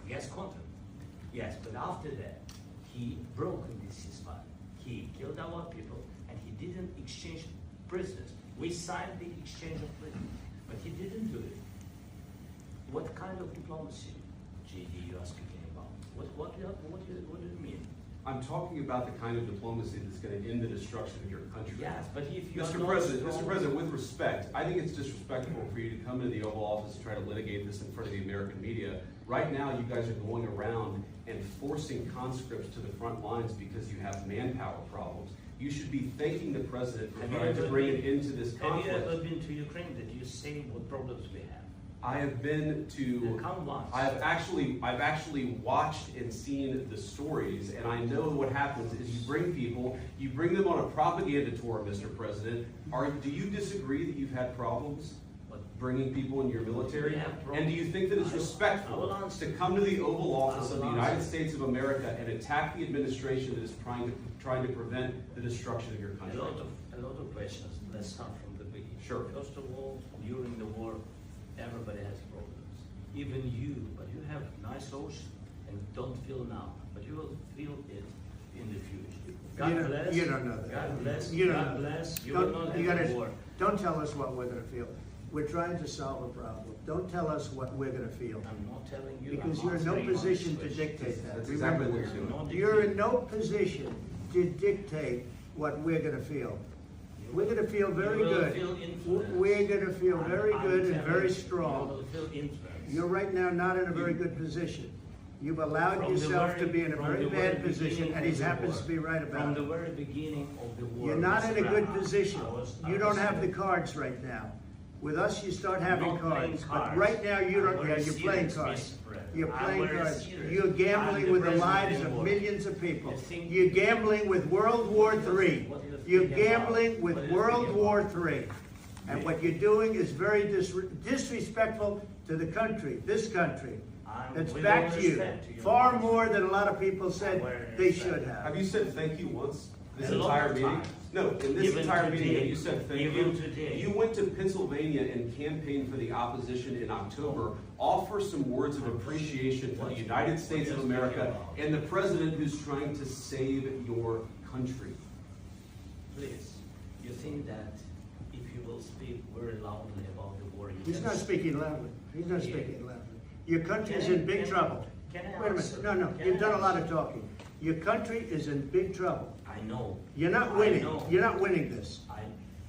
Yes, contract. Yes, but after that, he broke this ceasefire. He killed our people, and he didn't exchange prisoners. We signed the exchange of prisoners, but he didn't do it. What kind of diplomacy, JD, you are speaking about? What do you mean? I'm talking about the kind of diplomacy that's going to end the destruction of your country. Yes, but if you Mr. President, with respect, I think it's disrespectful for you to come into the Oval Office and try to litigate this in front of the American media. Right now, you guys are going around and forcing conscripts to the front lines because you have manpower problems. You should be thanking the President for trying to bring it into this conflict. Have you ever been to Ukraine? Did you see what problems we have? I have been to. I've actually watched and seen the stories, and I know what happens is you bring them on a propaganda tour, Mr. President. Do you disagree that you've had problems bringing people in your military? And do you think that it's respectful to come to the Oval Office of the United States of America and attack the administration that is trying to prevent the destruction of your country? A lot of questions. Let's start from the beginning. Sure. First of all, during the war, everybody has problems. Even you, but you have nice ocean and don't feel now, but you will feel it in the future. God bless. You don't know that. God bless. You don't God know bless. that. You will not have a war. Don't tell us what we're going to feel. We're trying to solve a problem. Don't tell us what we're going to feel. I'm not telling you. Because you're in no position to dictate that. That's exactly what you're doing. You're in no position to dictate what we're going to feel. We're going to feel very good. We're going to feel very good and very strong. You're right now not in a very good position. You've allowed yourself to be in a very bad position, and he happens to be right about it. From the very beginning of the war. You're not in a good position. You don't have the cards right now. With us, you start having cards. But right now, you don't. Yeah, you're playing cards. You're playing cards. You're gambling with the lives of millions of people. You're gambling with World War III. You're gambling with World War III. And what you're doing is very disrespectful to the country, this country. It's back to you. Far more than a lot of people said they should have. Have you said thank you once? This entire meeting? No, in this entire meeting, you said thank you. You went to Pennsylvania and campaigned for the opposition in October. Offer some words of appreciation for the United States of America and the president who's trying to save your country. Please, you think that if you will speak very loudly about the war, He's not speaking loudly. He's not speaking loudly. Your country is in big trouble. Wait a minute. No. You've done a lot of talking. Your country is in big trouble. I know. You're not winning. You're not winning this.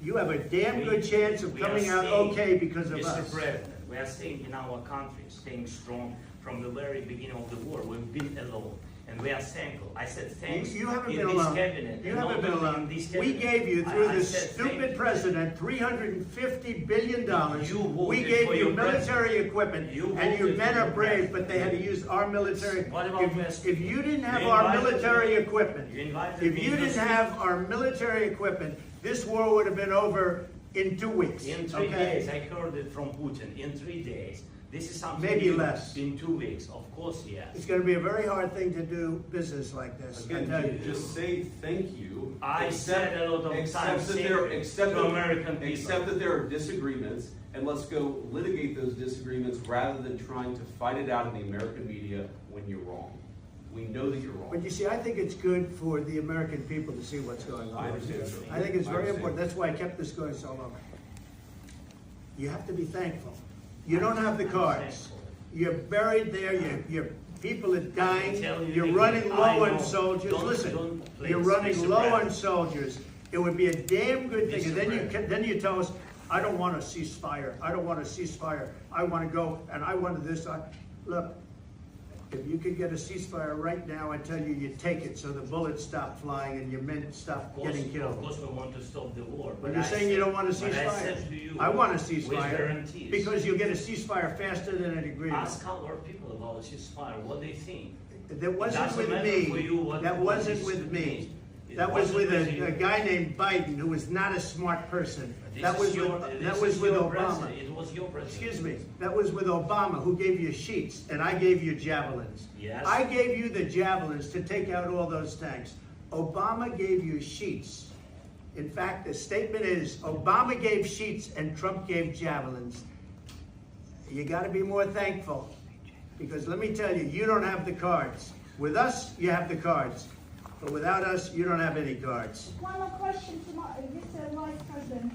You have a damn good chance of coming out okay because of us. Mr. President, we are staying in our country, staying strong from the very beginning of the war. We've been alone. And we are thankful. I said thanks. You haven't been alone. You haven't been alone. We gave you, through this stupid president, $350 billion. We gave you military equipment, and your men are brave, but they had to use our military. If you didn't have our military equipment, this war would have been over in 2 weeks. In 3 days. I heard it from Putin. In 3 days. This is something maybe less. In 2 weeks, of course, yes. It's going to be a very hard thing to do business like this. Again, just say thank you. I said a lot of times to American people. Accept that there are disagreements, and let's go litigate those disagreements rather than trying to fight it out in the American media when you're wrong. We know that you're wrong. But you see, I think it's good for the American people to see what's going on. I think it's very important. That's why I kept this going so long. You have to be thankful. You don't have the cards. You're buried there. Your people are dying. You're running low on soldiers. Listen, you're running low on soldiers. It would be a damn good thing. And then you tell us, I don't want a ceasefire. I don't want a ceasefire. I want to go and I want this. Look, if you could get a ceasefire right now, I tell you, you take it so the bullets stop flying and your men stop getting killed. Of course we want to stop the war. But you're saying you don't want a ceasefire. I want a ceasefire because you'll get a ceasefire faster than an agreement. Ask our people about a ceasefire, what they think. That wasn't with me. That wasn't with me. That was with a guy named Biden who was not a smart person. That was with Obama. It was your president. Excuse me. That was with Obama, who gave you sheets, and I gave you javelins. Yes. I gave you the javelins to take out all those tanks. Obama gave you sheets. In fact, the statement is Obama gave sheets and Trump gave javelins. You got to be more thankful. Because let me tell you, you don't have the cards. With us, you have the cards. But without us, you don't have any cards. One more question to Mr. Vice President.